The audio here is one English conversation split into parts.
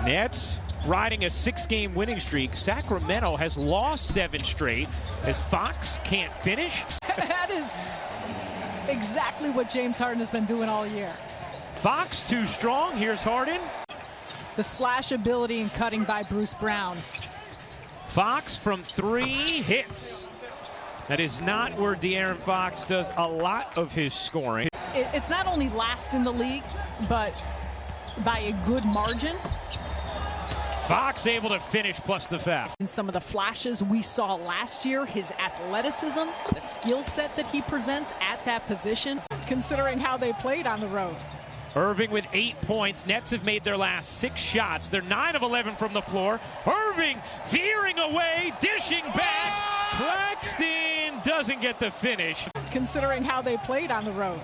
Nets riding a 6-game winning streak. Sacramento has lost 7 straight as Fox can't finish. That is exactly what James Harden has been doing all year. Fox too strong. Here's Harden. The slash ability and cutting by Bruce Brown. Fox from 3 hits. That is not where De'Aaron Fox does a lot of his scoring. It's not only last in the league, but by a good margin. Fox able to finish plus the foul. And some of the flashes we saw last year, his athleticism, the skill set that he presents at that position, considering how they played on the road. Irving with 8 points. Nets have made their last 6 shots. They're 9 of 11 from the floor. Irving veering away, dishing back. Claxton doesn't get the finish. Considering how they played on the road.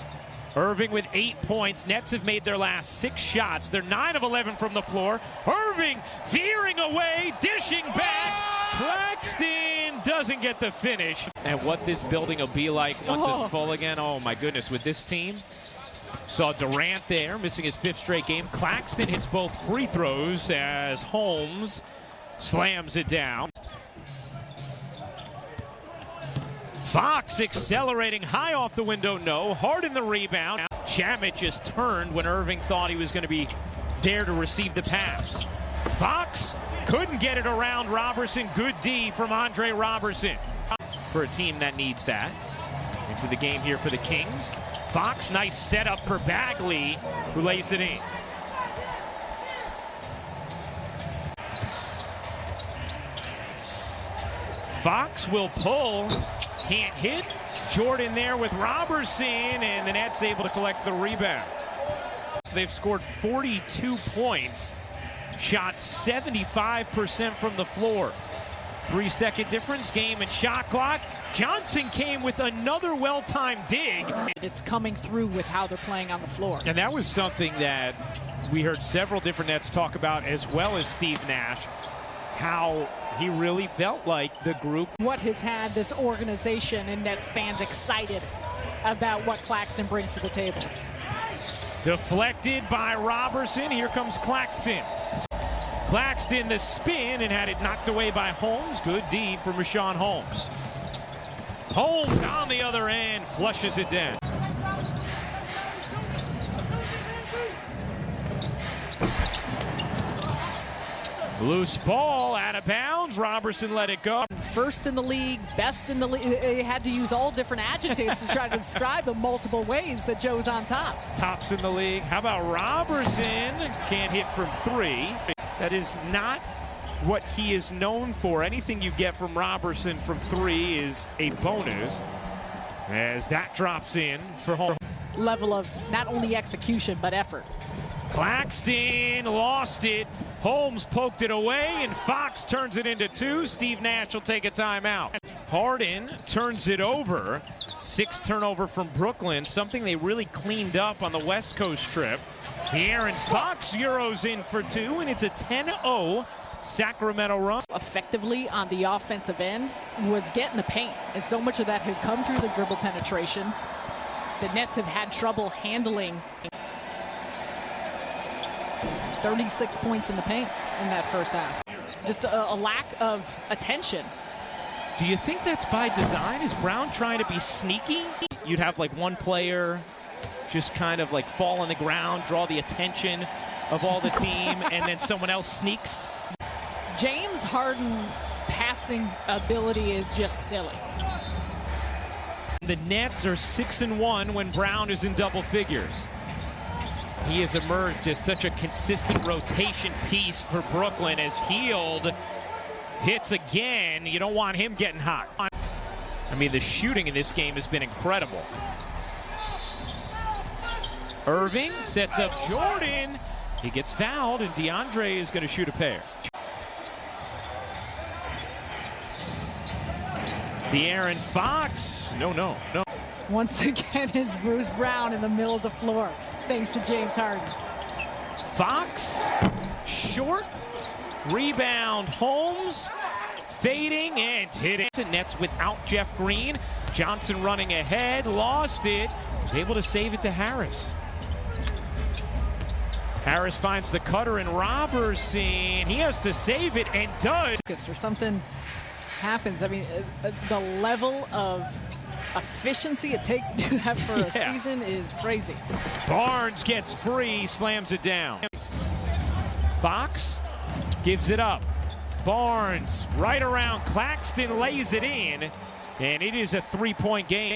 Irving with 8 points. Nets have made their last 6 shots. They're 9 of 11 from the floor. Irving veering away, dishing back. Claxton doesn't get the finish. And what this building will be like once it's full again. Oh my goodness, with this team. Saw Durant there, missing his 5th straight game. Claxton hits both free throws as Holmes slams it down. Fox accelerating high off the window, no. Harden the rebound. Shamet just turned when Irving thought he was going to be there to receive the pass. Fox couldn't get it around Robertson. Good D from Andre Robertson. For a team that needs that. Into the game here for the Kings. Fox, nice setup for Bagley, who lays it in. Fox will pull, can't hit. Jordan there with Robertson, and the Nets able to collect the rebound. So they've scored 42 points, shot 75% from the floor. 3-second difference, game and shot clock. Johnson came with another well-timed dig. It's coming through with how they're playing on the floor. And that was something that we heard several different Nets talk about, as well as Steve Nash, how he really felt like the group. What has had this organization and Nets fans excited about what Claxton brings to the table. Deflected by Robertson. Here comes Claxton. Claxton the spin and had it knocked away by Holmes. Good D for Rashawn Holmes. Holmes on the other end flushes it down. Loose ball out of bounds. Robertson let it go. First in the league, best in the league. They had to use all different adjectives to try to describe the multiple ways that Joe's on top. Tops in the league. How about Robertson? Can't hit from 3. That is not what he is known for. Anything you get from Robertson from 3 is a bonus, as that drops in for Holmes. Level of not only execution, but effort. Claxton lost it. Holmes poked it away, and Fox turns it into 2. Steve Nash will take a timeout. Harden turns it over. 6th turnover from Brooklyn, something they really cleaned up on the West Coast trip. De'Aaron Fox Euros in for 2, and it's a 10-0 Sacramento run. Effectively on the offensive end was getting the paint, and so much of that has come through the dribble penetration. The Nets have had trouble handling 36 points in the paint in that first half. Just a lack of attention. Do you think that's by design? Is Brown trying to be sneaky? You'd have like one player just kind of like fall on the ground, draw the attention of all the team, and then someone else sneaks. James Harden's passing ability is just silly. The Nets are 6-1 when Brown is in double figures. He has emerged as such a consistent rotation piece for Brooklyn, as Hield hits again. You don't want him getting hot. I mean, the shooting in this game has been incredible. Irving sets up Jordan. He gets fouled, and DeAndre is going to shoot a pair. De'Aaron Fox. No. Once again is Bruce Brown in the middle of the floor, thanks to James Harden. Fox, short, rebound, Holmes, fading, and hitting. Nets without Jeff Green. Johnson running ahead, lost it, was able to save it to Harris. Harris finds the cutter in Robertson. He has to save it and does. Or something happens. I mean, the level of efficiency it takes to do that for a season is crazy. Barnes gets free, slams it down. Fox gives it up. Barnes right around Claxton lays it in, and it is a 3-point game.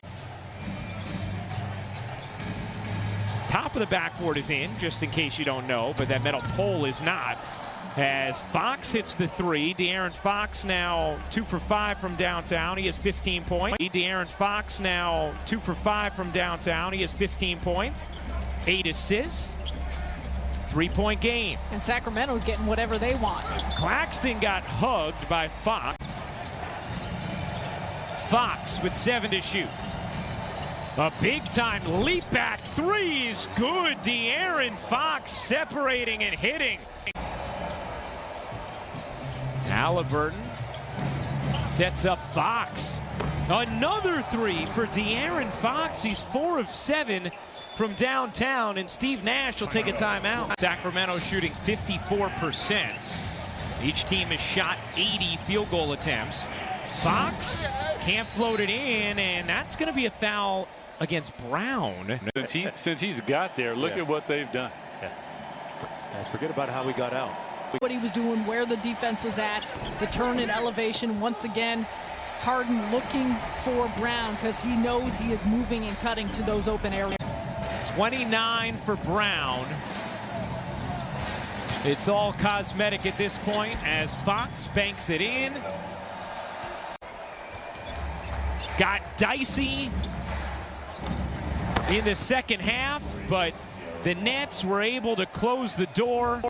Top of the backboard is in, just in case you don't know, but that metal pole is not. As Fox hits the three, De'Aaron Fox now 2 for 5 from downtown. He has 15 points. De'Aaron Fox now 2 for 5 from downtown. He has 15 points, 8 assists, 3-point game. And Sacramento's getting whatever they want. Claxton got hugged by Fox. Fox with 7 to shoot. A big-time leap-back three is good. De'Aaron Fox separating and hitting. Halliburton sets up Fox. Another three for De'Aaron Fox. He's 4 of 7 from downtown, and Steve Nash will take a timeout. Sacramento shooting 54%. Each team has shot 80 field goal attempts. Fox can't float it in, and that's going to be a foul against Brown. Since he's got there, look at what they've done. And forget about how he got out. What he was doing, where the defense was at, the turn in elevation once again. Harden looking for Brown because he knows he is moving and cutting to those open areas. 29 for Brown. It's all cosmetic at this point as Fox banks it in. Got dicey in the second half, but the Nets were able to close the door.